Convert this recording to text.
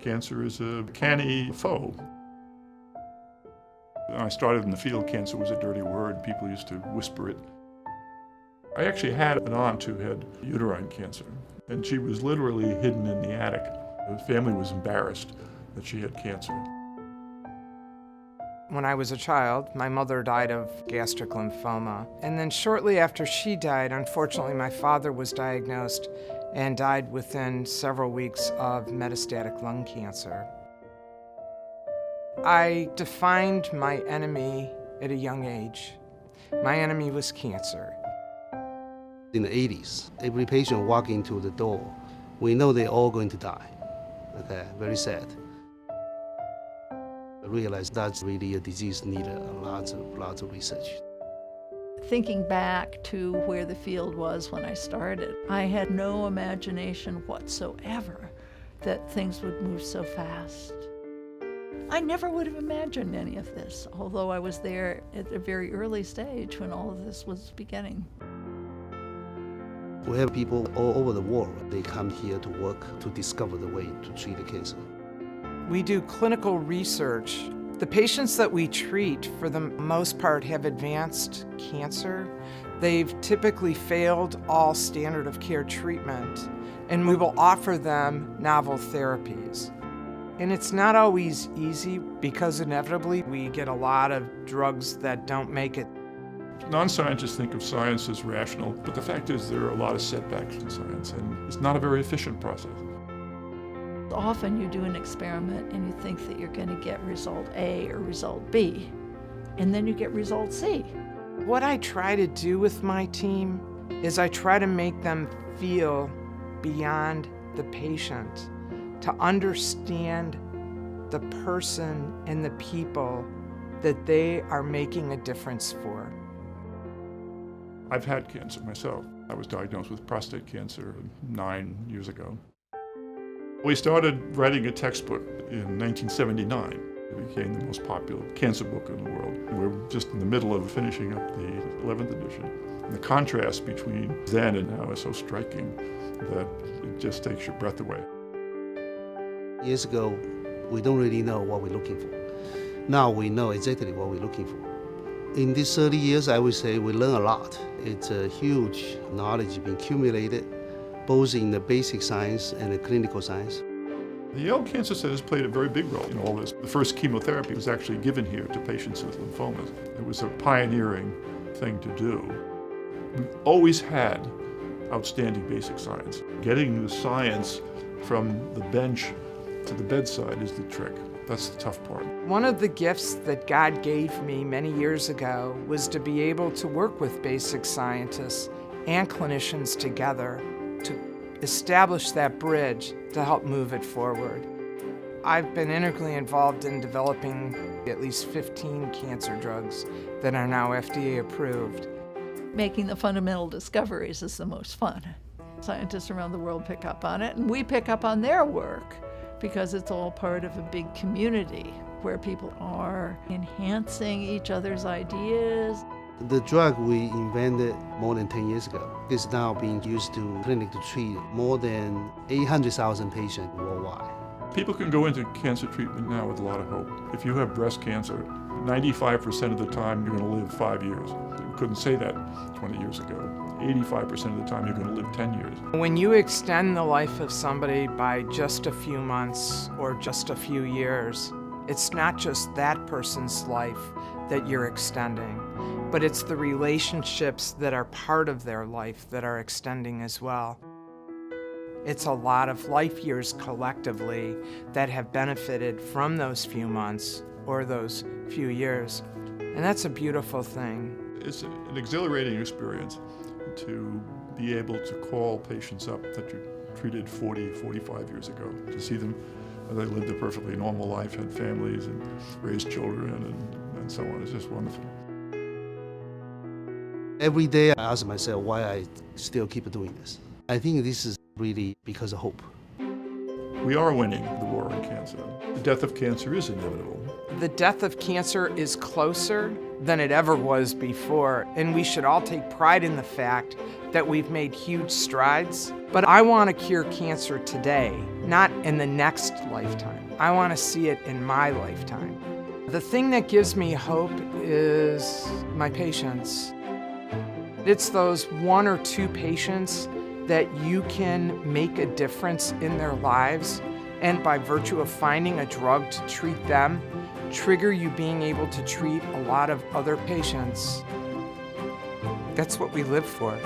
Cancer is a canny foe. When I started in the field, cancer was a dirty word. People used to whisper it. I actually had an aunt who had uterine cancer, and she was literally hidden in the attic. The family was embarrassed that she had cancer. When I was a child, my mother died of gastric lymphoma. And then shortly after she died, unfortunately, my father was diagnosed and died within several weeks of metastatic lung cancer. I defined my enemy at a young age. My enemy was cancer. In the 80s, every patient walking into the door, we know they're all going to die. Okay, very sad. I realized that's really a disease needed lots of research. Thinking back to where the field was when I started, I had no imagination whatsoever that things would move so fast. I never would have imagined any of this, although I was there at a very early stage when all of this was beginning. We have people all over the world. They come here to work to discover the way to treat the cancer. We do clinical research. The patients that we treat, for the most part, have advanced cancer. They've typically failed all standard of care treatment, and we will offer them novel therapies. And it's not always easy because inevitably we get a lot of drugs that don't make it. Non-scientists think of science as rational, but the fact is there are a lot of setbacks in science, and it's not a very efficient process. Often you do an experiment and you think that you're going to get result A or result B, and then you get result C. What I try to do with my team is I try to make them feel beyond the patient, to understand the person and the people that they are making a difference for. I've had cancer myself. I was diagnosed with prostate cancer 9 years ago. We started writing a textbook in 1979. It became the most popular cancer book in the world. We're just in the middle of finishing up the 11th edition. And the contrast between then and now is so striking that it just takes your breath away. Years ago, we don't really know what we're looking for. Now we know exactly what we're looking for. In these 30 years, I would say we learn a lot. It's a huge knowledge being accumulated, both in the basic science and the clinical science. The Yale Cancer Center has played a very big role in all this. The first chemotherapy was actually given here to patients with lymphomas. It was a pioneering thing to do. We've always had outstanding basic science. Getting the science from the bench to the bedside is the trick. That's the tough part. One of the gifts that God gave me many years ago was to be able to work with basic scientists and clinicians together to establish that bridge to help move it forward. I've been integrally involved in developing at least 15 cancer drugs that are now FDA approved. Making the fundamental discoveries is the most fun. Scientists around the world pick up on it, and we pick up on their work because it's all part of a big community where people are enhancing each other's ideas. The drug we invented more than 10 years ago is now being used to clinic to treat more than 800,000 patients worldwide. People can go into cancer treatment now with a lot of hope. If you have breast cancer, 95% of the time you're going to live 5 years. You couldn't say that 20 years ago. 85% of the time you're going to live 10 years. When you extend the life of somebody by just a few months or just a few years, it's not just that person's life that you're extending, but it's the relationships that are part of their life that are extending as well. It's a lot of life years collectively that have benefited from those few months or those few years, and that's a beautiful thing. It's an exhilarating experience to be able to call patients up that you treated 40, 45 years ago, to see them as they lived a perfectly normal life, had families and raised children and so on. It's just wonderful. Every day I ask myself why I still keep doing this. I think this is really because of hope. We are winning the war on cancer. The death of cancer is inevitable. The death of cancer is closer than it ever was before, and we should all take pride in the fact that we've made huge strides. But I want to cure cancer today, not in the next lifetime. I want to see it in my lifetime. The thing that gives me hope is my patients. It's those 1 or 2 patients that you can make a difference in their lives, and by virtue of finding a drug to treat them, trigger you being able to treat a lot of other patients. That's what we live for.